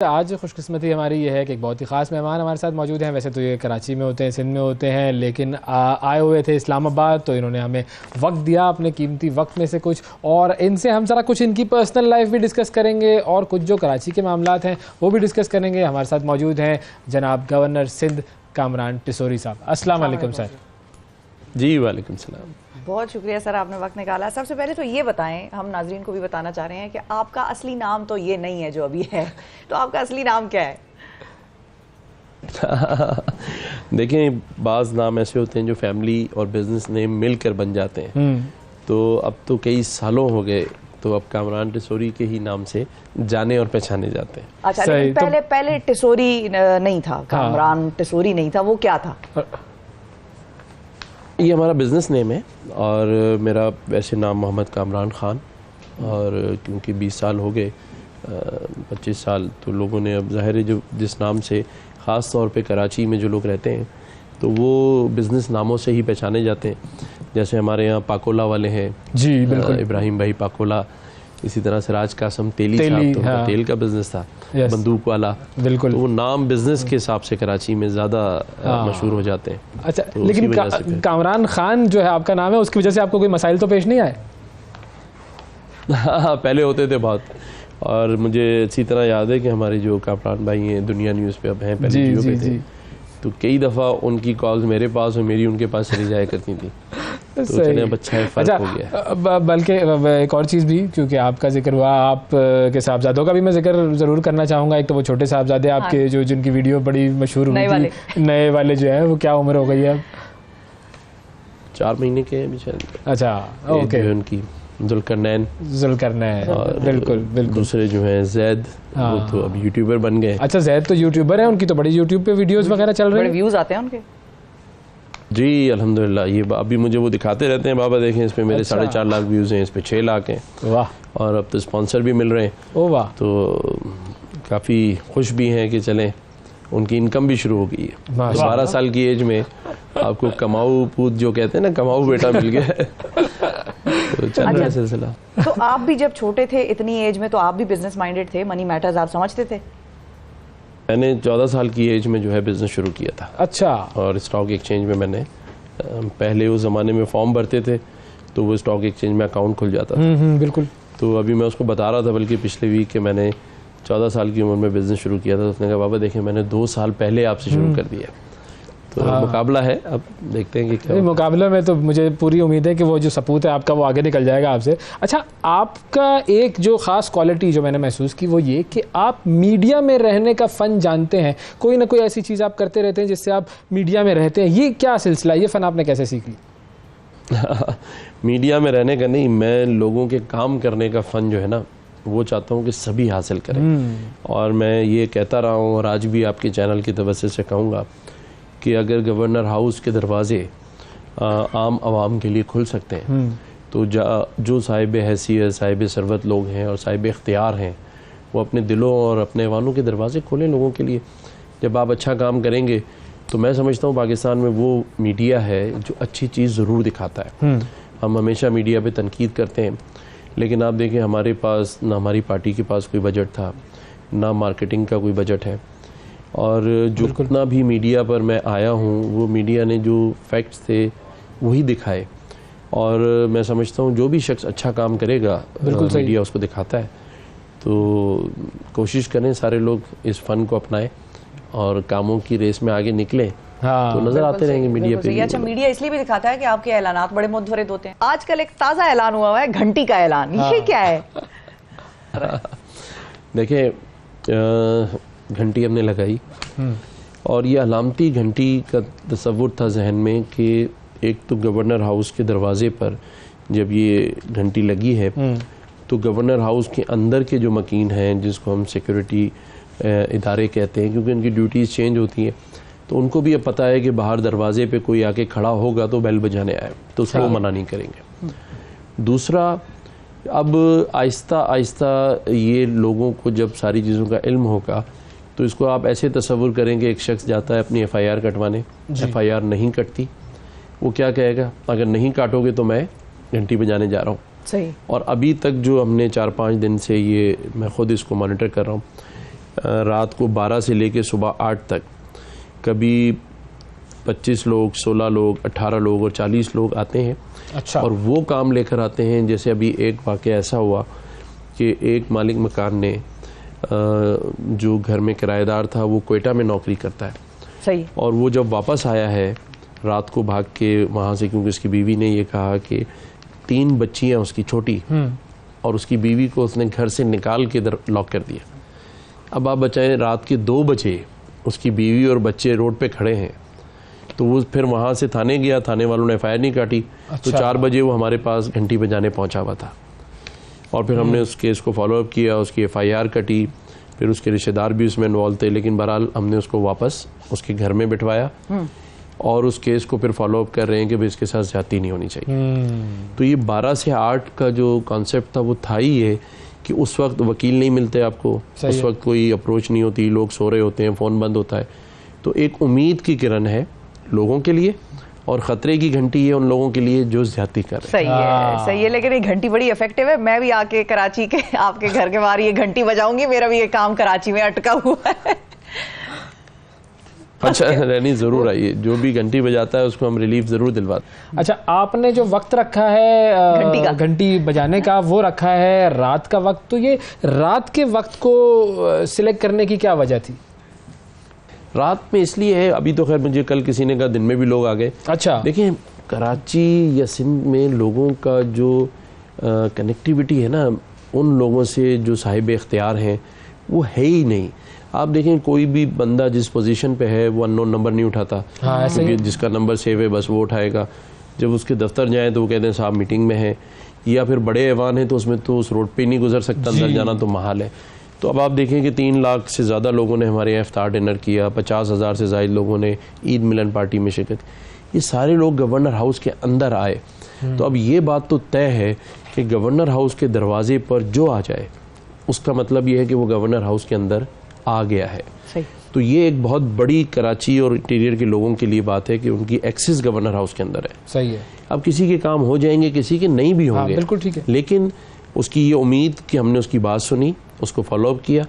آج خوش قسمتی ہماری یہ ہے کہ ایک بہت ہی خاص مہمان ہمارے ساتھ موجود ہیں. ویسے تو یہ کراچی میں ہوتے ہیں, سندھ میں ہوتے ہیں, لیکن آئے ہوئے تھے اسلام آباد, تو انہوں نے ہمیں وقت دیا, اپنے قیمتی وقت میں سے کچھ, اور ان سے ہم ذرا کچھ ان کی پرسنل لائف بھی ڈسکس کریں گے اور کچھ جو کراچی کے معاملات ہیں وہ بھی ڈسکس کریں گے. ہمارے ساتھ موجود ہیں جناب گورنر سندھ کامران ٹسوری صاحب. السلام علیکم سر. جی وعلیکم السلام. بہت شکریہ سر, آپ نے وقت نکالا. سب سے پہلے تو یہ بتائیں, ہم ناظرین کو بھی بتانا چاہ رہے ہیں کہ آپ کا اصلی نام تو یہ نہیں ہے جو ابھی ہے, تو آپ کا اصلی نام کیا ہے؟ دیکھیں, بعض نام ایسے ہوتے ہیں جو فیملی اور بزنس نیم مل کر بن جاتے ہیں, تو اب تو کئی سالوں ہو گئے, تو اب کامران ٹسوری کے ہی نام سے جانے اور پہچانے جاتے ہیں. اچھا, لیکن پہلے ٹسوری نہیں تھا, کامران ٹسوری نہیں تھا, وہ کیا تھا؟ یہ ہمارا بزنس نیم ہے, اور میرا ویسے نام محمد کامران خان, اور کیونکہ 20 سال ہو گئے, 25 سال, تو لوگوں نے اب ظاہر ہے جو جس نام سے خاص طور پہ کراچی میں جو لوگ رہتے ہیں تو وہ بزنس ناموں سے ہی پہچانے جاتے ہیں. جیسے ہمارے یہاں پاکولا والے ہیں, جی بالکل, ابراہیم بھائی پاکولا, اسی طرح سراج قاسم تیلی صاحب, تو تیل کا بزنس تھا, بندوق والا, بالکل, تو وہ نام بزنس کے حساب سے کراچی میں زیادہ مشہور ہو جاتے ہیں. اچھا, لیکن کامران خان جو ہے آپ کا نام ہے, اس کی وجہ سے آپ کو کوئی مسائل تو پیش نہیں آئے؟ پہلے ہوتے تھے بہت, اور مجھے اچھی طرح یاد ہے کہ ہمارے جو کامران بھائی ہیں دنیا نیوز پہ اب ہیں, پہلے جیو پہ تھے, تو کئی دفعہ ان کی کالز میرے پاس اور میری ان کے پاس چلی جایا کرتی تھی. بلکہ ایک اور چیز بھی, کیونکہ آپ کا ذکر ہوا, آپ کے صاحبزادوں کا بھی میں ذکر ضرور کرنا چاہوں گا. ایک تو وہ چھوٹے صاحبزادے آپ کے جو جن کی ویڈیو بڑی مشہور ہوئی تھی, نئے والے جو ہیں, وہ کیا عمر ہو گئی ہے اب؟ 4 مہینے کے ہیں. اچھا, اوکے, ان کی ذوالقرنین, بالکل بالکل. دوسرے جو ہیں زید, وہ تو اب یوٹیوبر بن گئے. اچھا, زید تو یوٹیوبر ہیں, ان کی تو بڑی یوٹیوب پہ ویڈیوز وغیرہ چل رہے ہیں, ویوز آتے ہیں ان کے. جی الحمدللہ, یہ ابھی مجھے وہ دکھاتے رہتے ہیں, بابا دیکھیں اس پہ میرے 4.5 لاکھ ویوز ہیں, اس پہ 6 لاکھ ہیں. واہ. اور اب تو اسپانسر بھی مل رہے ہیں. او واہ. تو کافی خوش بھی ہیں کہ چلیں ان کی انکم بھی شروع ہو گئی ہے. 12 سال کی ایج میں آپ کو کماؤ پوت جو کہتے ہیں نا, کماؤ بیٹا مل گیا ہے. تو چل رہا ہے سلسلہ. تو آپ بھی جب چھوٹے تھے اتنی ایج میں, تو آپ بھی بزنس مائنڈڈ تھے, منی میٹرز آپ سمجھتے تھے؟ میں نے 14 سال کی ایج میں جو ہے بزنس شروع کیا تھا. اچھا. اور اسٹاک ایکسچینج میں میں نے پہلے اس زمانے میں فارم بھرتے تھے تو وہ اسٹاک ایکسچینج میں اکاؤنٹ کھل جاتا تھا. بالکل. تو ابھی میں اس کو بتا رہا تھا بلکہ پچھلے ویک کہ میں نے 14 سال کی عمر میں بزنس شروع کیا تھا. تو اس نے کہا بابا دیکھیں میں نے 2 سال پہلے آپ سے شروع کر دیا. تو مقابلہ ہے, اب دیکھتے ہیں کہ کیا. مقابلے میں تو مجھے پوری امید ہے کہ وہ جو سپوت ہے آپ کا وہ آگے نکل جائے گا آپ سے. اچھا, آپ کا ایک جو خاص کوالٹی جو میں نے محسوس کی وہ یہ کہ آپ میڈیا میں رہنے کا فن جانتے ہیں, کوئی نہ کوئی ایسی چیز آپ کرتے رہتے ہیں جس سے آپ میڈیا میں رہتے ہیں. یہ کیا سلسلہ, یہ فن آپ نے کیسے سیکھ لی؟ میڈیا میں رہنے کا نہیں, میں لوگوں کے کام کرنے کا فن جو ہے نا وہ چاہتا ہوں کہ سبھی حاصل کریں. اور میں یہ کہتا رہا ہوں, اور آج بھی آپ کے چینل کی توسط سے کہوں گا کہ اگر گورنر ہاؤس کے دروازے عام عوام کے لیے کھل سکتے ہیں تو جو صاحب حیثیت, صاحب ثروت لوگ ہیں اور صاحب اختیار ہیں, وہ اپنے دلوں اور اپنے ایوانوں کے دروازے کھولیں لوگوں کے لیے. جب آپ اچھا کام کریں گے تو میں سمجھتا ہوں پاکستان میں وہ میڈیا ہے جو اچھی چیز ضرور دکھاتا ہے. ہم ہمیشہ میڈیا پہ تنقید کرتے ہیں, لیکن آپ دیکھیں ہمارے پاس نہ ہماری پارٹی کے پاس کوئی بجٹ تھا, نہ مارکیٹنگ کا کوئی بجٹ ہے, اور جو کتنا بھی میڈیا پر میں آیا ہوں وہ میڈیا نے جو فیکٹس تھے وہی دکھائے. اور میں سمجھتا ہوں جو بھی شخص اچھا کام کرے گا میڈیا اس کو دکھاتا ہے. تو کوشش کریں سارے لوگ اس فن کو اپنائیں اور کاموں کی ریس میں آگے نکلیں, تو نظر آتے رہیں گے میڈیا پہ. اچھا, میڈیا اس لیے بھی دکھاتا ہے کہ آپ کے اعلانات بڑے متفرد ہوتے ہیں. آج کل ایک تازہ اعلان ہوا ہے, گھنٹی کا اعلان, یہ کیا ہے؟ دیکھیں, گھنٹی ہم نے لگائی, اور یہ علامتی گھنٹی کا تصور تھا ذہن میں کہ ایک تو گورنر ہاؤس کے دروازے پر جب یہ گھنٹی لگی ہے تو گورنر ہاؤس کے اندر کے جو مکین ہیں جس کو ہم سیکیورٹی ادارے کہتے ہیں, کیونکہ ان کی ڈیوٹیز چینج ہوتی ہیں, تو ان کو بھی اب پتہ ہے کہ باہر دروازے پہ کوئی آ کے کھڑا ہوگا تو بیل بجانے آئے, تو اس کو منع نہیں کریں گے. دوسرا, اب آہستہ آہستہ یہ لوگوں کو جب ساری چیزوں کا علم ہوگا تو اس کو آپ ایسے تصور کریں کہ ایک شخص جاتا ہے اپنی FIR کٹوانے, FIR نہیں کٹتی, وہ کیا کہے گا, اگر نہیں کاٹو گے تو میں گھنٹی بجانے جا رہا ہوں. صحیح. اور ابھی تک جو ہم نے 4-5 دن سے یہ میں خود اس کو مانیٹر کر رہا ہوں, رات کو 12 سے لے کے صبح 8 تک کبھی 25 لوگ 16 لوگ 18 لوگ اور 40 لوگ آتے ہیں. اچھا. اور وہ کام لے کر آتے ہیں. جیسے ابھی ایک واقعہ ایسا ہوا کہ ایک مالک مکان نے جو گھر میں کرایہ دار تھا وہ کوئٹہ میں نوکری کرتا ہے. صحیح. اور وہ جب واپس آیا ہے رات کو بھاگ کے وہاں سے, کیونکہ اس کی بیوی نے یہ کہا کہ 3 بچیاں اس کی چھوٹی, اور اس کی بیوی کو اس نے گھر سے نکال کے ادھر لاک کر دیا. اب آپ بچائیں رات کے 2 بجے اس کی بیوی اور بچے روڈ پہ کھڑے ہیں. تو وہ پھر وہاں سے تھانے گیا, تھانے والوں نے FIR نہیں کاٹی. تو 4 بجے وہ ہمارے پاس گھنٹی بجانے پہنچا ہوا تھا, اور پھر ہم نے اس کیس کو فالو اپ کیا, اس کی FIR کٹی, پھر اس کے رشتہ دار بھی اس میں انوالو تھے. لیکن بہرحال ہم نے اس کو واپس اس کے گھر میں بٹھوایا, اور اس کیس کو پھر فالو اپ کر رہے ہیں کہ اس کے ساتھ زیادتی نہیں ہونی چاہیے. تو یہ 12 سے 8 کا جو کانسیپٹ تھا وہ تھا ہی یہ کہ اس وقت وکیل نہیں ملتے آپ کو, اس وقت کوئی اپروچ نہیں ہوتی, لوگ سو رہے ہوتے ہیں, فون بند ہوتا ہے. تو ایک امید کی کرن ہے لوگوں کے لیے, اور خطرے کی گھنٹی ہے ان لوگوں کے لیے جو زیادتی کر رہے ہیں. صحیح ہے. لیکن یہ گھنٹی بڑی افیکٹو ہے. میں بھی آ کے کراچی کے آپ کے گھر کے باہر یہ گھنٹی بجاؤں گی. میرا بھی یہ کام کراچی میں اٹکا ہوا ہے. اچھا رہنی ضرور آئیے, جو بھی گھنٹی بجاتا ہے اس کو ہم ریلیف ضرور دلواتے ہیں. اچھا, آپ نے جو وقت رکھا ہے گھنٹی بجانے کا وہ رکھا ہے رات کا وقت, تو یہ رات کے وقت کو سلیکٹ کرنے کی کیا وجہ تھی؟ رات میں اس لیے ہے, ابھی تو خیر مجھے کل کسی نے کہا دن میں بھی لوگ آ گئے. اچھا. دیکھیں کراچی یا سندھ میں لوگوں کا جو کنیکٹیوٹی ہے نا ان لوگوں سے جو صاحب اختیار ہیں وہ ہے ہی نہیں. آپ دیکھیں کوئی بھی بندہ جس پوزیشن پہ ہے وہ ان نون نمبر نہیں اٹھاتا, کیونکہ جس کا نمبر سیو ہے بس وہ اٹھائے گا. جب اس کے دفتر جائیں تو وہ کہتے ہیں صاحب میٹنگ میں ہیں, یا پھر بڑے ایوان ہیں تو اس میں تو اس روڈ پہ نہیں گزر سکتا, اندر جانا تو محال ہے. تو اب آپ دیکھیں کہ 3 لاکھ سے زیادہ لوگوں نے ہمارے یہاں افطار ڈنر کیا, 50,000 سے زائد لوگوں نے عید ملن پارٹی میں شرکت. یہ سارے لوگ گورنر ہاؤس کے اندر آئے. تو اب یہ بات تو طے ہے کہ گورنر ہاؤس کے دروازے پر جو آ جائے اس کا مطلب یہ ہے کہ وہ گورنر ہاؤس کے اندر آ گیا ہے. تو یہ ایک بہت بڑی کراچی اور انٹیریئر کے لوگوں کے لیے بات ہے کہ ان کی ایکسس گورنر ہاؤس کے اندر ہے. صحیح ہے. اب کسی کے کام ہو جائیں گے, کسی کے نہیں بھی ہوں گے, بالکل ٹھیک ہے. لیکن اس کی یہ امید کہ ہم نے اس کی بات سنی, اس کو فالو اپ کیا,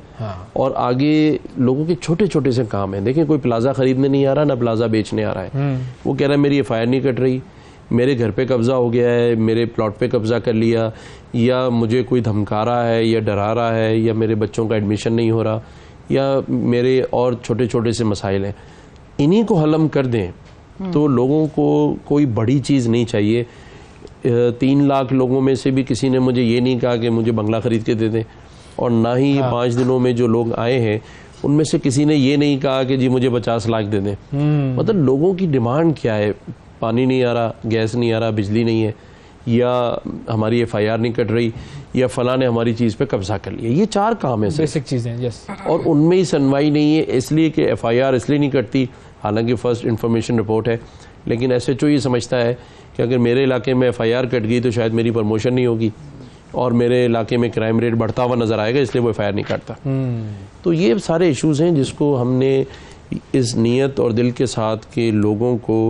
اور آگے لوگوں کے چھوٹے چھوٹے سے کام ہیں. دیکھیں کوئی پلازا خریدنے نہیں آ رہا, نہ پلازا بیچنے آ رہا ہے. وہ کہہ رہا ہے میری FIR نہیں کٹ رہی, میرے گھر پہ قبضہ ہو گیا ہے, میرے پلاٹ پہ قبضہ کر لیا, یا مجھے کوئی دھمکا رہا ہے یا ڈرا رہا ہے, یا میرے بچوں کا ایڈمیشن نہیں ہو رہا, یا میرے اور چھوٹے چھوٹے سے مسائل ہیں. انہی کو حل ہم کر دیں تو لوگوں کو کوئی بڑی چیز نہیں چاہیے. 3 لاکھ لوگوں میں سے بھی کسی نے مجھے یہ نہیں کہا کہ مجھے بنگلہ خرید کے دے دیں, اور نہ ہی 5 دنوں میں جو لوگ آئے ہیں ان میں سے کسی نے یہ نہیں کہا کہ جی مجھے 50 لاکھ دے دیں. مطلب لوگوں کی ڈیمانڈ کیا ہے؟ پانی نہیں آ رہا, گیس نہیں آ رہا, بجلی نہیں ہے, یا ہماری FIR نہیں کٹ رہی, یا فلاں نے ہماری چیز پہ قبضہ کر لیا. یہ 4 کام ہیں, بیسک چیزیں. یس. اور ان میں ہی سنوائی نہیں ہے, اس لیے کہ FIR اس لیے نہیں کٹتی, حالانکہ فرسٹ انفارمیشن رپورٹ ہے, لیکن SHO یہ سمجھتا ہے کہ اگر میرے علاقے میں FIR کٹ گئی تو شاید میری پروموشن نہیں ہوگی, اور میرے علاقے میں کرائم ریٹ بڑھتا ہوا نظر آئے گا, اس لیے وہ FIR نہیں کاٹتا. تو یہ سارے ایشوز ہیں جس کو ہم نے اس نیت اور دل کے ساتھ کہ لوگوں کو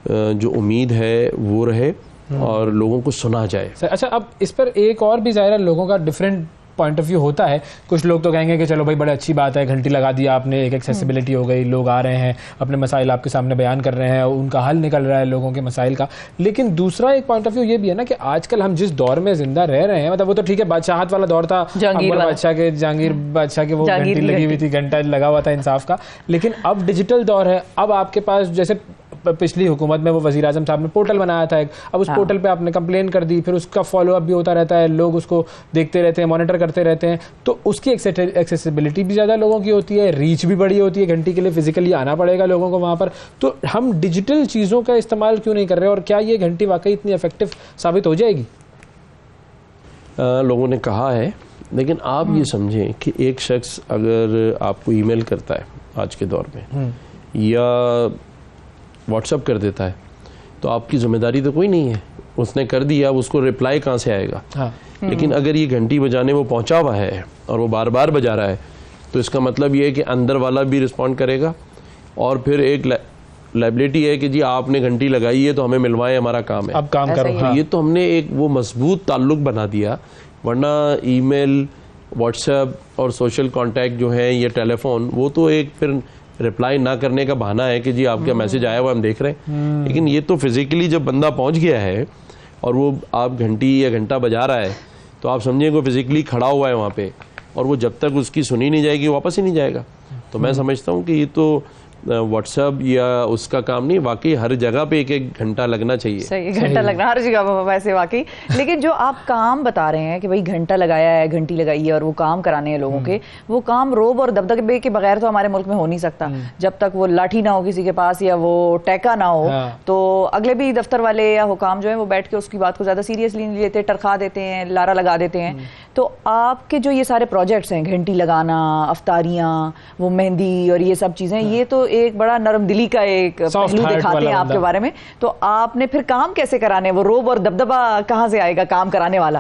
جو امید ہے وہ رہے اور لوگوں کو سنا جائے. اچھا, اب اس پر ایک اور بھی ظاہر ہے لوگوں کا ڈفرینٹ پوائنٹ آف ویو ہوتا ہے. کچھ لوگ تو کہیں گے کہ چلو بھائی بڑی اچھی بات ہے, گھنٹی لگا دیا آپ نے, ایک ایکسیسیبلٹی ہو گئی, لوگ آ رہے ہیں, اپنے مسائل آپ کے سامنے بیان کر رہے ہیں, ان کا حل نکل رہا ہے لوگوں کے مسائل کا. لیکن دوسرا ایک پوائنٹ آف ویو یہ بھی ہے نا کہ آج کل ہم جس دور میں زندہ رہ رہے ہیں, مطلب وہ تو ٹھیک ہے بادشاہت والا دور تھا, جہانگیر بادشاہ کے وہ گھنٹی لگی ہوئی تھی, گھنٹہ لگا ہوا تھا انصاف کا. لیکن اب ڈیجیٹل دور ہے. اب آپ کے پاس جیسے پچھلی حکومت میں وہ وزیر اعظم صاحب نے پورٹل بنایا تھا ایک, اب اس پورٹل پہ آپ نے کمپلین کر دی, پھر اس کا فالو اپ بھی ہوتا رہتا ہے, لوگ اس کو دیکھتے رہتے ہیں, مانیٹر کرتے رہتے ہیں, تو اس کی ایکسیسیبلٹی بھی زیادہ لوگوں کی ہوتی ہے, ریچ بھی بڑی ہوتی ہے. گھنٹی کے لیے فزیکلی آنا پڑے گا لوگوں کو وہاں پر. تو ہم ڈیجیٹل چیزوں کا استعمال کیوں نہیں کر رہے, اور کیا یہ گھنٹی واقعی اتنی افیکٹو ثابت ہو جائے گی؟ لوگوں نے کہا ہے, لیکن آپ یہ سمجھیں کہ ایک شخص اگر آپ کو ای میل کرتا ہے آج کے دور میں, یا واٹس اپ کر دیتا ہے, تو آپ کی ذمہ داری تو کوئی نہیں ہے, اس نے کر دیا, اس کو رپلائی کہاں سے آئے گا؟ لیکن اگر یہ گھنٹی بجانے وہ پہنچا ہوا ہے اور وہ بار بار بجا رہا ہے, تو اس کا مطلب یہ ہے کہ اندر والا بھی رسپونڈ کرے گا, اور پھر ایک لائبلٹی ہے کہ جی آپ نے گھنٹی لگائی ہے تو ہمیں ملوائیں, ہمارا کام ہے, اب کام کرو. یہ تو ہم نے ایک وہ مضبوط تعلق بنا دیا, ورنہ ای میل واٹس ایپ اور سوشل کانٹیکٹ جو ہیں یہ ٹیلی فون وہ تو ایک پھر رپلائی نہ کرنے کا بہانہ ہے کہ جی آپ کا میسج آیا ہوا ہم دیکھ رہے ہیں, لیکن یہ تو فزیکلی جب بندہ پہنچ گیا ہے اور وہ آپ گھنٹی یا گھنٹہ بجا رہا ہے تو آپ سمجھیں کہ وہ فزیکلی کھڑا ہوا ہے وہاں پہ, اور وہ جب تک اس کی سنی نہیں جائے گی واپس ہی نہیں جائے گا. تو میں سمجھتا ہوں کہ یہ تو واٹس ایپ یا اس کا کام نہیں, واقعی ہر جگہ پہ ایک گھنٹہ لگنا چاہیے. صحیح, گھنٹہ لگنا ہر جگہ ویسے واقعی. لیکن جو آپ کام بتا رہے ہیں کہ بھائی گھنٹہ لگایا ہے, گھنٹی لگائی ہے اور وہ کام کرانے ہیں لوگوں کے, وہ کام روب اور دبدبے کے بغیر تو ہمارے ملک میں ہو نہیں سکتا. جب تک وہ لاٹھی نہ ہو کسی کے پاس یا وہ ٹیکا نہ ہو تو اگلے بھی دفتر والے یا حکام جو ہیں وہ بیٹھ کے اس کی بات کو زیادہ سیریسلی نہیں لیتے, ٹرخا دیتے ہیں, لارا لگا دیتے ہیں. تو آپ کے جو یہ سارے پروجیکٹس ہیں, گھنٹی لگانا, افطاریاں, وہ مہندی اور یہ سب چیزیں, یہ تو ایک بڑا نرم دلی کا ایک پہلو دکھاتے ہیں آپ کے بارے میں. تو آپ نے پھر کام کیسے کرانے, وہ روب اور دبدبا کہاں سے آئے گا کام کرانے والا؟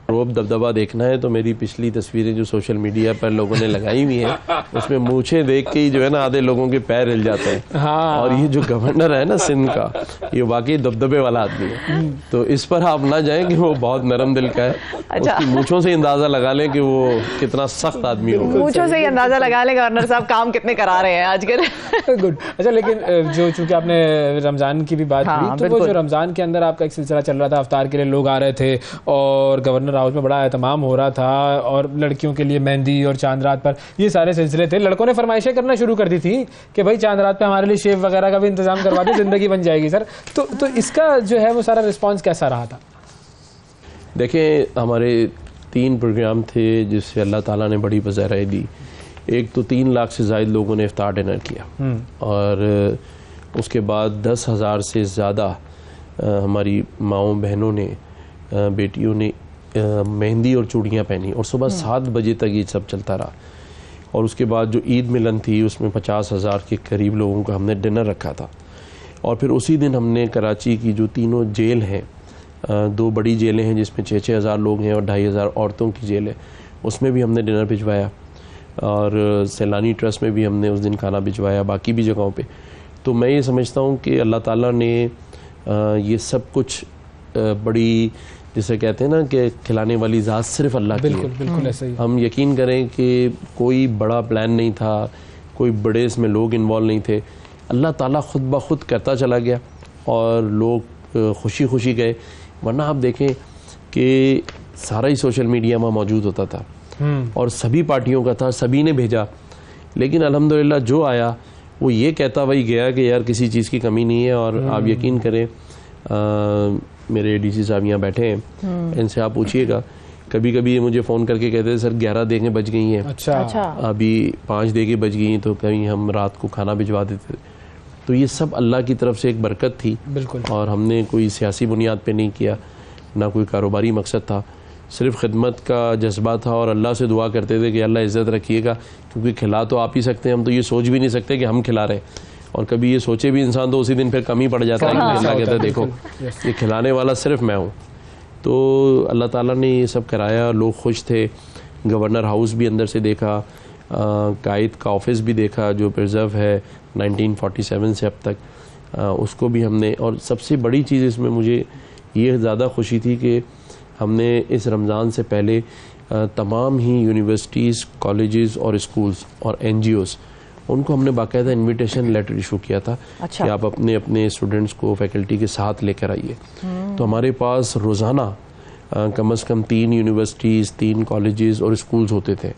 روب دبدبا دیکھنا ہے تو میری پچھلی تصویریں جو سوشل میڈیا پر لوگوں نے لگائی ہوئی ہیں اس میں مونچھیں دیکھ کے ہی جو ہے نا آدھے لوگوں کے پیر ہل جاتے ہیں. اور یہ جو گورنر ہے نا سندھ کا, یہ واقعی دبدبے والا آدمی ہے, تو اس پر آپ نہ جائیں کہ وہ بہت نرم دل کا ہے. اس کی مونچھوں سے اندازہ لگا لیں کہ وہ کتنا سخت آدمی ہوگا. مونچھوں سے ہی اندازہ لگا لیں گورنر صاحب کام کتنے کرا رہے ہیں آج کل. گڈ. اچھا, لیکن جو چونکہ آپ نے رمضان کی بھی بات کی, تو وہ جو رمضان کے اندر آپ کا ایک سلسلہ چل رہا تھا, افطار کے لیے لوگ آ رہے تھے اور گورنر ہاؤس میں بڑا اہتمام ہو رہا تھا, اور لڑکیوں کے لیے مہندی اور چاند رات پر یہ سارے سلسلے تھے. لڑکوں نے فرمائشیں کرنا شروع کر دی تھی کہ بھائی چاند رات پہ ہمارے لیے شیف وغیرہ کا بھی انتظام کروا دیں, زندگی بن جائے گی سر. تو اس کا جو ہے وہ سارا رسپانس کیسا رہا تھا؟ دیکھیں, ہمارے 3 پروگرام تھے جس سے اللہ تعالیٰ نے بڑی پذیرائی دی. ایک تو 3 لاکھ سے زائد لوگوں نے افطار ڈنر کیا, اور اس کے بعد 10,000 سے زیادہ ہماری ماؤں بہنوں نے, بیٹیوں نے مہندی اور چوڑیاں پہنی, اور صبح 7 بجے تک یہ سب چلتا رہا. اور اس کے بعد جو عید ملن تھی اس میں 50,000 کے قریب لوگوں کا ہم نے ڈنر رکھا تھا. اور پھر اسی دن ہم نے کراچی کی جو 3 جیل ہیں, 2 بڑی جیلیں ہیں جس میں 6,000 لوگ ہیں اور 2,500 عورتوں کی جیل ہے, اس میں بھی ہم نے ڈنر بھجوایا. اور سیلانی ٹرسٹ میں بھی ہم نے اس دن کھانا بھجوایا, باقی بھی جگہوں پہ. تو میں یہ سمجھتا ہوں کہ اللہ تعالیٰ نے یہ سب کچھ بڑی, جسے کہتے ہیں نا کہ کھلانے والی ذات صرف اللہ کی ہے. بالکل ایسا ہی. ہم یقین کریں کہ کوئی بڑا پلان نہیں تھا, کوئی بڑے اس میں لوگ انوالو نہیں تھے. اللہ تعالیٰ خود بخود کرتا چلا گیا اور لوگ خوشی خوشی گئے. ورنہ آپ دیکھیں کہ سارا ہی سوشل میڈیا میں موجود ہوتا تھا اور سبھی پارٹیوں کا تھا, سبھی نے بھیجا, لیکن الحمدللہ جو آیا وہ یہ کہتا وہی گیا کہ یار کسی چیز کی کمی نہیں ہے. اور آپ یقین کریں, میرے ڈی سی صاحب یہاں بیٹھے ہیں, ان سے آپ پوچھیے گا, کبھی کبھی یہ مجھے فون کر کے کہتے ہیں سر 11 دیگیں بج گئی ہیں, ابھی 5 دیگیں بج گئی ہیں, تو کہیں ہم رات کو کھانا بھجوا دیتے. تو یہ سب اللہ کی طرف سے ایک برکت تھی, اور ہم نے کوئی سیاسی بنیاد پہ نہیں کیا, نہ کوئی کاروباری مقصد تھا, صرف خدمت کا جذبہ تھا. اور اللہ سے دعا کرتے تھے کہ اللہ عزت رکھیے گا, کیونکہ کھلا تو آپ ہی سکتے ہیں, ہم تو یہ سوچ بھی نہیں سکتے کہ ہم کھلا رہے ہیں. اور کبھی یہ سوچے بھی انسان تو اسی دن پھر کم ہی پڑ جاتا ہے, کہ اللہ کہتا ہے دیکھو یہ کھلانے والا صرف میں ہوں. تو اللہ تعالیٰ نے یہ سب کرایا, لوگ خوش تھے. گورنر ہاؤس بھی اندر سے دیکھا, قائد کا آفس بھی دیکھا جو پرزرو ہے 1947 سے اب تک, اس کو بھی ہم نے. اور سب سے بڑی چیز اس میں مجھے یہ زیادہ خوشی تھی کہ ہم نے اس رمضان سے پہلے تمام ہی یونیورسٹیز, کالجز اور اسکولز اور NGOs, ان کو ہم نے باقاعدہ انویٹیشن لیٹر ایشو کیا تھا کہ آپ اپنے اسٹوڈنٹس کو فیکلٹی کے ساتھ لے کر آئیے. تو ہمارے پاس روزانہ کم از کم 3 یونیورسٹیز, 3 کالجز اور اسکولز ہوتے تھے.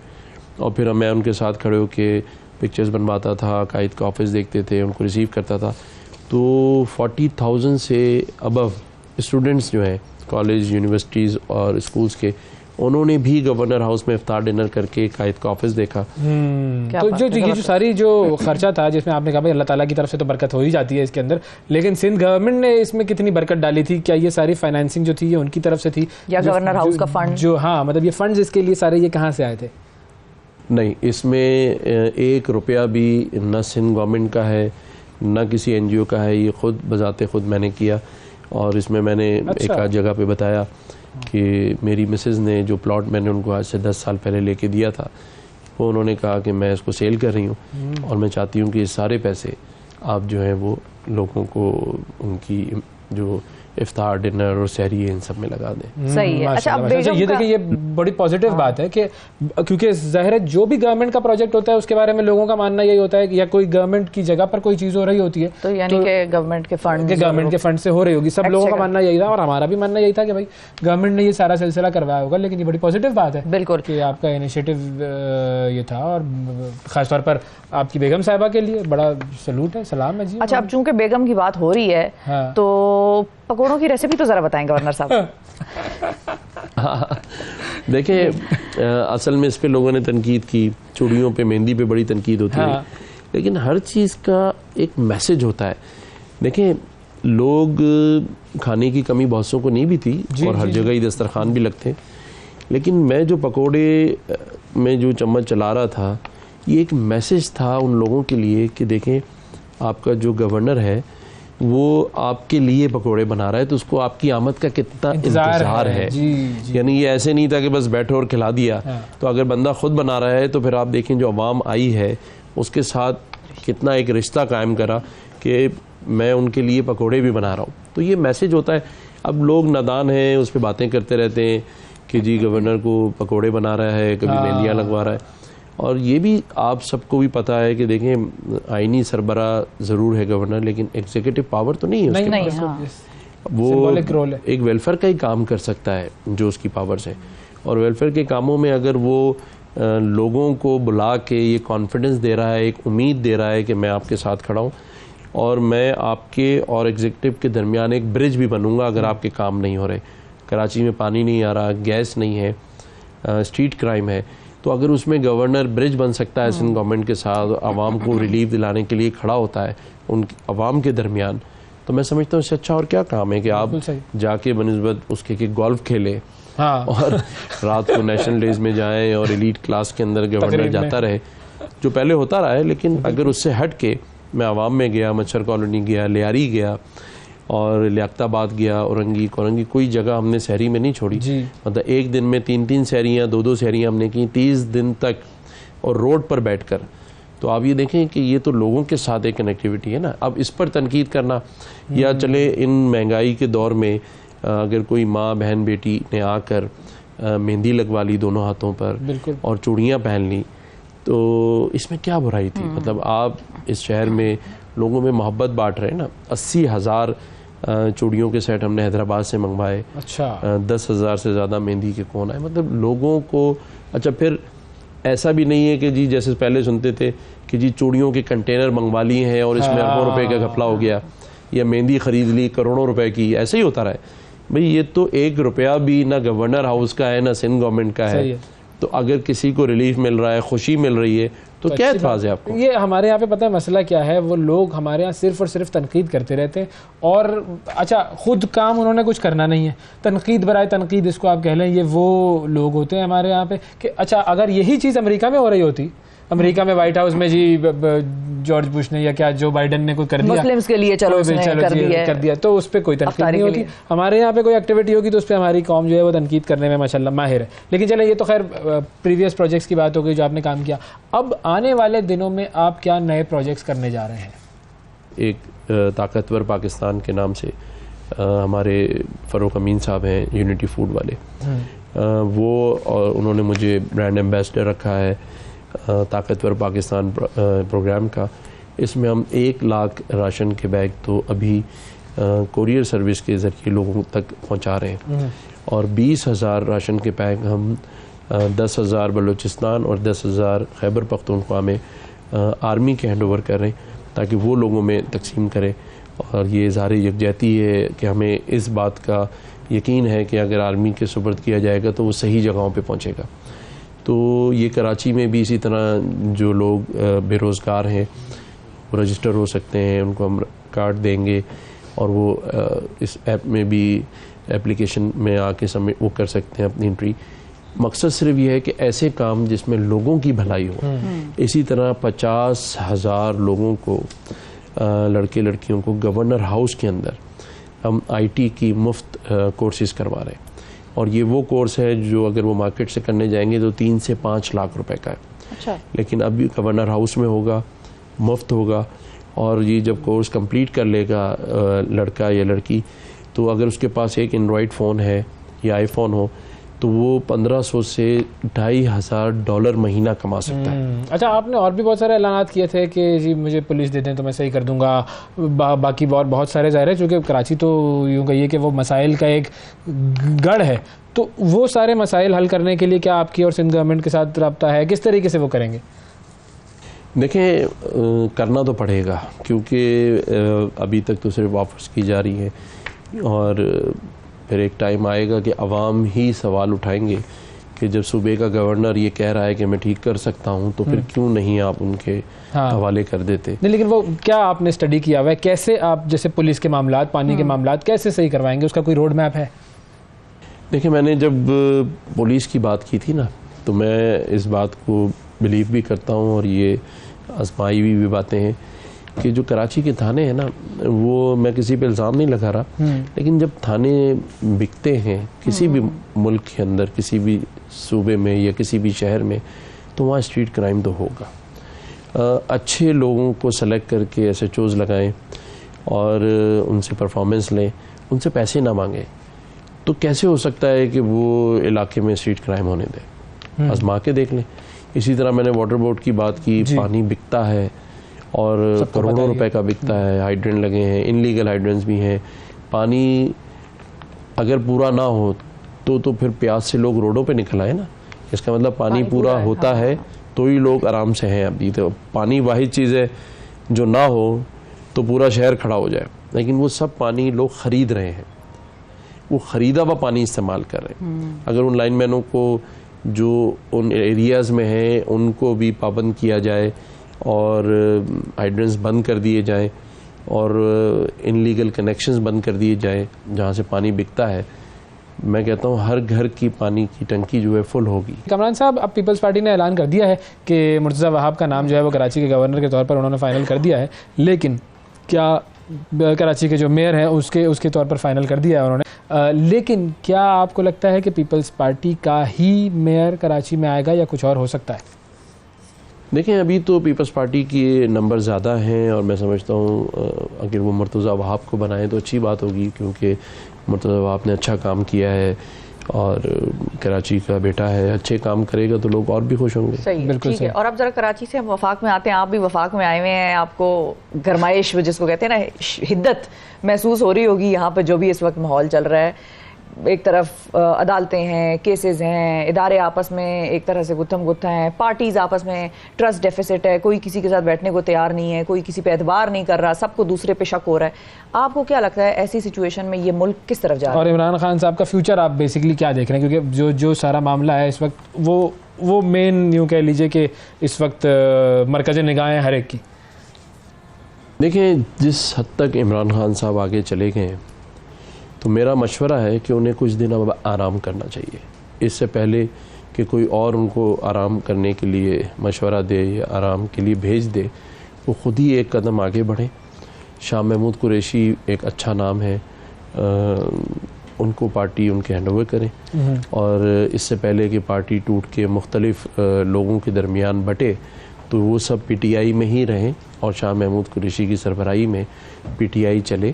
اور پھر میں ان کے ساتھ کھڑے ہو کے پکچرز بنواتا تھا, قائد کا آفس دیکھتے تھے, ان کو ریسیو کرتا تھا. تو 40,000 سے ابو اسٹوڈنٹس جو ہیں کالج, یونیورسٹیز اور اسکولز کے, انہوں نے بھی گورنر ہاؤس میں افطار ڈنر کر کے قائد کا آفس دیکھا. تو یہ جو ساری جو خرچہ تھا, جس میں آپ نے کہا بھائی اللہ تعالیٰ کی طرف سے تو برکت ہو ہی جاتی ہے اس کے اندر, لیکن سندھ گورنمنٹ نے اس میں کتنی برکت ڈالی تھی؟ کیا یہ ساری فائنینسنگ جو تھی یہ ان کی طرف سے تھی, یا گورنر ہاؤس کا فنڈ جو, ہاں مطلب یہ فنڈز اس کے لیے سارے یہ کہاں سے آئے تھے؟ نہیں, اس میں 1 روپیہ بھی نہ سندھ گورنمنٹ کا ہے نہ کسی NGO کا ہے, یہ خود بذات خود میں نے کیا. اور اس میں نے ایک آدھ جگہ پہ بتایا کہ میری مسز نے جو پلاٹ میں نے ان کو آج سے 10 سال پہلے لے کے دیا تھا, وہ انہوں نے کہا کہ میں اس کو سیل کر رہی ہوں, اور میں چاہتی ہوں کہ یہ سارے پیسے آپ جو ہیں وہ لوگوں کو ان کی جو افطار ڈنر اور سحری ان سب میں لگا دیں. صحیح ہے. اچھا اب یہ دیکھیں یہ بڑی پازیٹیو بات ہے کہ کیونکہ ظاہر ہے جو بھی گورنمنٹ کا پروجیکٹ ہوتا ہے اس کے بارے میں لوگوں کا ماننا یہی ہوتا ہے کہ یا کوئی گورنمنٹ کی جگہ پر کوئی چیز ہو رہی ہوتی ہے تو یعنی کہ گورنمنٹ کے فنڈ سے ہو رہی ہوگی. سب لوگوں کا ماننا یہی تھا اور ہمارا بھی ماننا یہی تھا کہ بھائی گورنمنٹ نے یہ سارا سلسلہ کروایا ہوگا. لیکن یہ بڑی پازیٹیو بات ہے بالکل کہ آپ کا انیشیٹو یہ تھا اور خاص طور پر آپ کی بیگم صاحبہ کے لیے بڑا سلوٹ ہے, سلام ہے جی. اچھا اب چونکہ بیگم کی بات ہو رہی ہے تو پکوڑوں کی ریسیپی تو ذرا بتائیں گورنر صاحب. دیکھیں اصل میں اس پہ لوگوں نے تنقید کی, چوڑیوں پہ مہندی پہ بڑی تنقید ہوتی ہے, لیکن ہر چیز کا ایک میسج ہوتا ہے. دیکھیں لوگ کھانے کی کمی بہت سو کو نہیں بھی تھی اور ہر جگہ ہی دسترخوان بھی لگتے, لیکن میں جو پکوڑے میں جو چمچ چلا رہا تھا یہ ایک میسج تھا ان لوگوں کے لیے کہ دیکھیں آپ کا جو گورنر ہے وہ آپ کے لیے پکوڑے بنا رہا ہے تو اس کو آپ کی آمد کا کتنا انتظار ہے. یعنی یہ ایسے نہیں تھا کہ بس بیٹھو اور کھلا دیا. تو اگر بندہ خود بنا رہا ہے تو پھر آپ دیکھیں جو عوام آئی ہے اس کے ساتھ کتنا ایک رشتہ قائم کرا کہ میں ان کے لیے پکوڑے بھی بنا رہا ہوں. تو یہ میسج ہوتا ہے. اب لوگ نادان ہیں, اس پہ باتیں کرتے رہتے ہیں کہ جی گورنر کو پکوڑے بنا رہا ہے, کبھی مہندیاں لگوا رہا ہے. اور یہ بھی آپ سب کو بھی پتہ ہے کہ دیکھیں آئینی سربراہ ضرور ہے گورنر, لیکن ایگزیکٹو پاور تو نہیں ہے اس کے پاس. وہ ایک ویلفیئر کا ہی کام کر سکتا ہے جو اس کی پاورز ہے, اور ویلفیئر کے کاموں میں اگر وہ لوگوں کو بلا کے یہ کانفیڈنس دے رہا ہے, ایک امید دے رہا ہے کہ میں آپ کے ساتھ کھڑا ہوں اور میں آپ کے اور ایگزیکٹو کے درمیان ایک برج بھی بنوں گا اگر آپ کے کام نہیں ہو رہے. کراچی میں پانی نہیں آ رہا, گیس نہیں ہے, اسٹریٹ کرائم ہے, تو اگر اس میں گورنر برج بن سکتا ہے سندھ گورنمنٹ کے ساتھ, عوام کو ریلیف دلانے کے لیے کھڑا ہوتا ہے ان عوام کے درمیان, تو میں سمجھتا ہوں اس سے اچھا اور کیا کام ہے کہ آپ جا کے بنسبت اس کے کہ گولف کھیلیں اور رات کو نیشنل ڈیز میں جائیں اور ایلیٹ کلاس کے اندر گورنر جاتا رہے, جو پہلے ہوتا رہا ہے. لیکن اگر اس سے ہٹ کے میں عوام میں گیا, مچھر کالونی گیا, لیاری گیا اور لیاقت آباد گیا, اورنگی کورنگی, کوئی جگہ ہم نے سحری میں نہیں چھوڑی. مطلب ایک دن میں 3 سحریاں 2 سحریاں ہم نے کی 30 دن تک, اور روڈ پر بیٹھ کر. تو آپ یہ دیکھیں کہ یہ تو لوگوں کے ساتھ ایک کنیکٹیوٹی ہے نا. اب اس پر تنقید کرنا یا چلے ان مہنگائی کے دور میں اگر کوئی ماں بہن بیٹی نے آ کر مہندی لگوا لی دونوں ہاتھوں پر اور چوڑیاں پہن لی, تو اس میں کیا برائی تھی. مطلب آپ اس شہر میں لوگوں میں محبت بانٹ رہے ہیں نا. 80,000 چوڑیوں کے سیٹ ہم نے حیدرآباد سے منگوائے, 10,000 سے زیادہ مہندی کے کون آئے. مطلب لوگوں کو. اچھا پھر ایسا بھی نہیں ہے کہ جی جیسے پہلے سنتے تھے کہ جی چوڑیوں کے کنٹینر منگوا لیے ہیں اور اس میں اربوں روپے کا گھپلا ہو گیا, یا مہندی خرید لی کروڑوں روپے کی, ایسے ہی ہوتا رہا ہے. بھئی یہ تو 1 روپیہ بھی نہ گورنر ہاؤس کا ہے نہ سندھ گورنمنٹ کا ہے. تو اگر کسی کو ریلیف مل رہا ہے, خوشی مل رہی ہے, تو کیا اعتراض ہے آپ کو. یہ ہمارے یہاں پہ پتہ ہے مسئلہ کیا ہے, وہ لوگ ہمارے یہاں صرف اور صرف تنقید کرتے رہتے ہیں اور اچھا خود کام انہوں نے کچھ کرنا نہیں ہے. تنقید برائے تنقید اس کو آپ کہہ لیں, یہ وہ لوگ ہوتے ہیں ہمارے یہاں پہ کہ اچھا اگر یہی چیز امریکہ میں ہو رہی ہوتی, امریکہ میں وائٹ ہاؤس میں جی جارج بش نے یا کیا جو بائیڈن نے کوئی کر دیا مسلمز کے لیے چلو کر دیا, تو اس پہ کوئی تنقید نہیں ہوتی. ہمارے یہاں پہ کوئی ایکٹیویٹی ہوگی تو اس پہ ہماری قوم جو ہے وہ تنقید کرنے میں ماشاءاللہ ماہر ہے. لیکن چلیں یہ تو خیر پریویس پروجیکٹس کی بات ہو گئی جو آپ نے کام کیا. اب آنے والے دنوں میں آپ کیا نئے پروجیکٹس کرنے جا رہے ہیں؟ ایک طاقتور پاکستان کے نام سے ہمارے فاروق امین صاحب ہیں یونٹی فوڈ والے, وہ اور انہوں نے مجھے برانڈ ایمبیسڈر رکھا ہے طاقتور پاکستان پروگرام کا. اس میں ہم 1 لاکھ راشن کے بیگ تو ابھی کوریئر سروس کے ذریعے لوگوں تک پہنچا رہے ہیں, اور 20,000 راشن کے بیگ ہم 10,000 بلوچستان اور 10,000 خیبر پختونخوا میں آرمی کے ہینڈ اوور کر رہے ہیں تاکہ وہ لوگوں میں تقسیم کرے. اور یہ اظہار یکجہتی ہے کہ ہمیں اس بات کا یقین ہے کہ اگر آرمی کے سپرد کیا جائے گا تو وہ صحیح جگہوں پہ پہنچے گا. تو یہ کراچی میں بھی اسی طرح جو لوگ بے روزگار ہیں وہ رجسٹر ہو سکتے ہیں, ان کو ہم کارڈ دیں گے اور وہ اس ایپ میں بھی اپلیکیشن میں آ کے وہ کر سکتے ہیں اپنی انٹری. مقصد صرف یہ ہے کہ ایسے کام جس میں لوگوں کی بھلائی ہو. اسی طرح 50,000 لوگوں کو, لڑکے لڑکیوں کو گورنر ہاؤس کے اندر ہم IT کی مفت کورسز کروا رہے ہیں, اور یہ وہ کورس ہے جو اگر وہ مارکیٹ سے کرنے جائیں گے تو 3 سے 5 لاکھ روپے کا ہے. اچھا. لیکن اب گورنر ہاؤس میں ہوگا, مفت ہوگا, اور یہ جب کورس کمپلیٹ کر لے گا لڑکا یا لڑکی تو اگر اس کے پاس ایک اینڈرائڈ فون ہے یا آئی فون ہو تو وہ 1500 سے $2500 مہینہ کما سکتا ہے. اچھا، آپ نے اور بھی بہت سارے اعلانات کیے تھے کہ جی مجھے پولیس دے دیں تو میں صحیح کر دوں گا، باقی اور بہت سارے ظاہر ہے، چونکہ کراچی تو یوں کہیے کہ وہ مسائل کا ایک گڑھ ہے، تو وہ سارے مسائل حل کرنے کے لیے کیا آپ کی اور سندھ گورنمنٹ کے ساتھ رابطہ ہے؟ کس طریقے سے وہ کریں گے؟ دیکھیں کرنا تو پڑے گا، کیونکہ ابھی تک تو صرف آفرز کی جا رہی ہیں، اور پھر ایک ٹائم آئے گا کہ عوام ہی سوال اٹھائیں گے کہ جب صوبے کا گورنر یہ کہہ رہا ہے کہ میں ٹھیک کر سکتا ہوں تو پھر کیوں نہیں آپ ان کے حوالے کر دیتے. نہیں، لیکن وہ کیا آپ نے اسٹڈی کیا ہوا ہے کیسے آپ جیسے پولیس کے معاملات، پانی کے معاملات کیسے صحیح کروائیں گے؟ اس کا کوئی روڈ میپ ہے؟ دیکھیں میں نے جب پولیس کی بات کی تھی نا تو میں اس بات کو بلیو بھی کرتا ہوں اور یہ آزمائی ہوئی بھی باتیں ہیں کہ جو کراچی کے تھانے ہیں نا، وہ میں کسی پہ الزام نہیں لگا رہا، لیکن جب تھانے بکتے ہیں کسی بھی ملک کے اندر، کسی بھی صوبے میں یا کسی بھی شہر میں، تو وہاں اسٹریٹ کرائم تو ہوگا. اچھے لوگوں کو سلیکٹ کر کے ایس ایچ اوز لگائیں اور ان سے پرفارمنس لیں، ان سے پیسے نہ مانگیں، تو کیسے ہو سکتا ہے کہ وہ علاقے میں اسٹریٹ کرائم ہونے دیں؟ آزما کے دیکھ لیں. اسی طرح میں نے واٹر بورڈ کی بات کی، پانی بکتا ہے اور کروڑوں روپے کا بکتا ہے، ہائیڈرنٹ لگے ہیں، انلیگل ہائیڈرنٹس بھی ہیں. پانی اگر پورا نہ ہو تو پھر پیاس سے لوگ روڈوں پہ نکل آئے نا. اس کا مطلب پانی پورا ہوتا ہے تو ہی لوگ آرام سے ہیں. ابھی تو پانی واحد چیز ہے جو نہ ہو تو پورا شہر کھڑا ہو جائے، لیکن وہ سب پانی لوگ خرید رہے ہیں، وہ خریدا ہوا پانی استعمال کر رہے ہیں. اگر ان لائن مینوں کو جو ان ایریاز میں ہیں ان کو بھی پابند کیا جائے اور ہائیڈرنٹس بند کر دیے جائیں اور انلیگل کنیکشنز بند کر دیے جائیں جہاں سے پانی بکتا ہے، میں کہتا ہوں ہر گھر کی پانی کی ٹنکی جو ہے فل ہوگی. کامران صاحب، اب پیپلز پارٹی نے اعلان کر دیا ہے کہ مرتضیٰ وہاب کا نام جو ہے وہ کراچی کے گورنر کے طور پر انہوں نے فائنل کر دیا ہے، لیکن کیا کراچی کے جو میئر ہیں اس کے طور پر فائنل کر دیا ہے انہوں نے، لیکن کیا آپ کو لگتا ہے کہ پیپلز پارٹی کا ہی میئر کراچی میں آئے گا یا کچھ اور ہو سکتا ہے؟ دیکھیں ابھی تو پیپلز پارٹی کے نمبر زیادہ ہیں اور میں سمجھتا ہوں اگر وہ مرتضیٰ وہاب کو بنائیں تو اچھی بات ہوگی، کیونکہ مرتضیٰ وہاب نے اچھا کام کیا ہے اور کراچی کا بیٹا ہے، اچھے کام کرے گا تو لوگ اور بھی خوش ہوں گے. صحیح، بالکل صحیح. اور اب ذرا کراچی سے ہم وفاق میں آتے ہیں. آپ بھی وفاق میں آئے ہوئے ہیں، آپ کو گرمائش جس کو کہتے ہیں نا، حدت محسوس ہو رہی ہوگی یہاں پہ جو بھی اس وقت ماحول چل رہا ہے. ایک طرف عدالتیں ہیں، کیسز ہیں، ادارے آپس میں ایک طرح سے گتھم گتھا ہیں، پارٹیز آپس میں ٹرسٹ ڈیفیسٹ ہے، کوئی کسی کے ساتھ بیٹھنے کو تیار نہیں ہے، کوئی کسی پہ اعتبار نہیں کر رہا، سب کو دوسرے پہ شک ہو رہا ہے. آپ کو کیا لگتا ہے ایسی سچویشن میں یہ ملک کس طرف جا رہا ہے؟ اور عمران خان صاحب کا فیوچر آپ بیسیکلی کیا دیکھ رہے ہیں؟ کیونکہ جو سارا معاملہ ہے اس وقت وہ مین یوں کہہ لیجئے کہ اس وقت مرکز نگاہیں ہر ایک کی. دیکھیں جس حد تک عمران خان صاحب آگے چلے گئے ہیں تو میرا مشورہ ہے کہ انہیں کچھ دن اب آرام کرنا چاہیے، اس سے پہلے کہ کوئی اور ان کو آرام کرنے کے لیے مشورہ دے یا آرام کے لیے بھیج دے. وہ خود ہی ایک قدم آگے بڑھیں. شاہ محمود قریشی ایک اچھا نام ہے، ان کو پارٹی ان کے ہینڈ اوور کریں، اور اس سے پہلے کہ پارٹی ٹوٹ کے مختلف لوگوں کے درمیان بٹے تو وہ سب پی ٹی آئی میں ہی رہیں اور شاہ محمود قریشی کی سربراہی میں پی ٹی آئی چلے.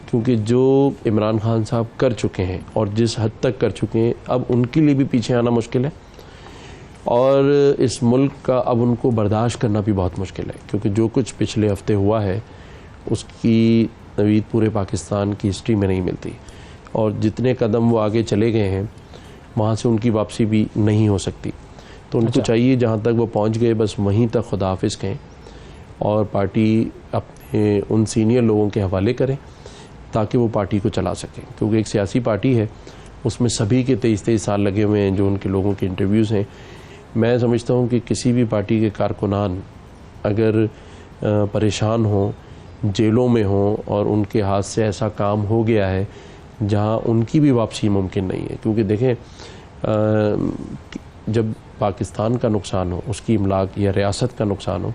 کیونکہ جو عمران خان صاحب کر چکے ہیں اور جس حد تک کر چکے ہیں اب ان کے لیے بھی پیچھے آنا مشکل ہے، اور اس ملک کا اب ان کو برداشت کرنا بھی بہت مشکل ہے، کیونکہ جو کچھ پچھلے ہفتے ہوا ہے اس کی نوید پورے پاکستان کی ہسٹری میں نہیں ملتی، اور جتنے قدم وہ آگے چلے گئے ہیں وہاں سے ان کی واپسی بھی نہیں ہو سکتی. تو ان کو چاہیے جہاں تک وہ پہنچ گئے بس وہیں تک خدا حافظ کہیں اور پارٹی اپنے ان سینئر لوگوں کے حوالے کریں تاکہ وہ پارٹی کو چلا سکیں. کیونکہ ایک سیاسی پارٹی ہے، اس میں سبھی کے 23 سال لگے ہوئے ہیں، جو ان کے لوگوں کے انٹرویوز ہیں. میں سمجھتا ہوں کہ کسی بھی پارٹی کے کارکنان اگر پریشان ہوں، جیلوں میں ہوں اور ان کے ہاتھ سے ایسا کام ہو گیا ہے جہاں ان کی بھی واپسی ممکن نہیں ہے. کیونکہ دیکھیں جب پاکستان کا نقصان ہو، اس کی املاک یا ریاست کا نقصان ہو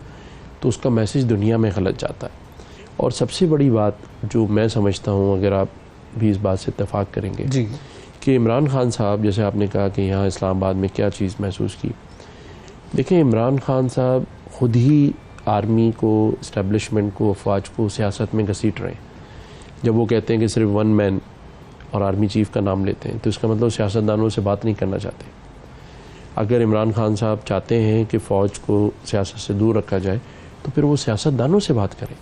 تو اس کا میسج دنیا میں غلط جاتا ہے. اور سب سے بڑی بات جو میں سمجھتا ہوں، اگر آپ بھی اس بات سے اتفاق کریں گے جی، کہ عمران خان صاحب، جیسے آپ نے کہا کہ یہاں اسلام آباد میں کیا چیز محسوس کی، دیکھیں عمران خان صاحب خود ہی آرمی کو، اسٹیبلشمنٹ کو، افواج کو سیاست میں گھسیٹ رہے ہیں. جب وہ کہتے ہیں کہ صرف ون مین اور آرمی چیف کا نام لیتے ہیں تو اس کا مطلب سیاستدانوں سے بات نہیں کرنا چاہتے. اگر عمران خان صاحب چاہتے ہیں کہ فوج کو سیاست سے دور رکھا جائے تو پھر وہ سیاستدانوں سے بات کریں.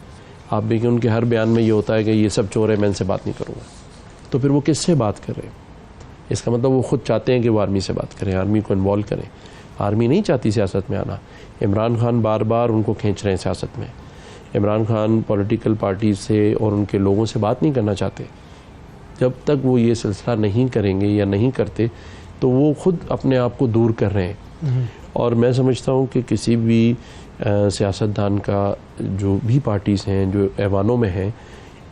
آپ دیکھیں ان کے ہر بیان میں یہ ہوتا ہے کہ یہ سب چور ہے, میں ان سے بات نہیں کروں گا. تو پھر وہ کس سے بات کر رہے ہیں؟ اس کا مطلب وہ خود چاہتے ہیں کہ وہ آرمی سے بات کریں, آرمی کو انوالو کریں. آرمی نہیں چاہتی سیاست میں آنا. عمران خان بار بار ان کو کھینچ رہے ہیں سیاست میں. عمران خان پولیٹیکل پارٹی سے اور ان کے لوگوں سے بات نہیں کرنا چاہتے. جب تک وہ یہ سلسلہ نہیں کریں گے یا نہیں کرتے تو وہ خود اپنے آپ کو دور کر رہے ہیں. اور میں سمجھتا ہوں کہ کسی بھی سیاستدان کا, جو بھی پارٹیز ہیں جو ایوانوں میں ہیں,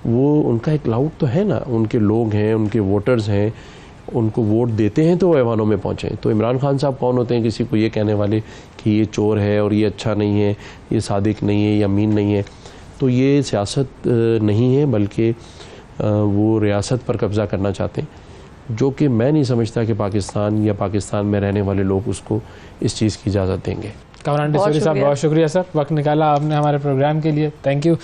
وہ ان کا ایک لاؤڈ تو ہے نا, ان کے لوگ ہیں, ان کے ووٹرز ہیں, ان کو ووٹ دیتے ہیں تو وہ ایوانوں میں پہنچیں. تو عمران خان صاحب کون ہوتے ہیں کسی کو یہ کہنے والے کہ یہ چور ہے اور یہ اچھا نہیں ہے, یہ صادق نہیں ہے, یہ امین نہیں ہے. تو یہ سیاست نہیں ہے بلکہ وہ ریاست پر قبضہ کرنا چاہتے ہیں, جو کہ میں نہیں سمجھتا کہ پاکستان یا پاکستان میں رہنے والے لوگ اس کو اس چیز کی اجازت دیں گے. کامران ڈسوری صاحب بہت شکریہ سر, وقت نکالا آپ نے ہمارے پروگرام کے لیے. Thank you.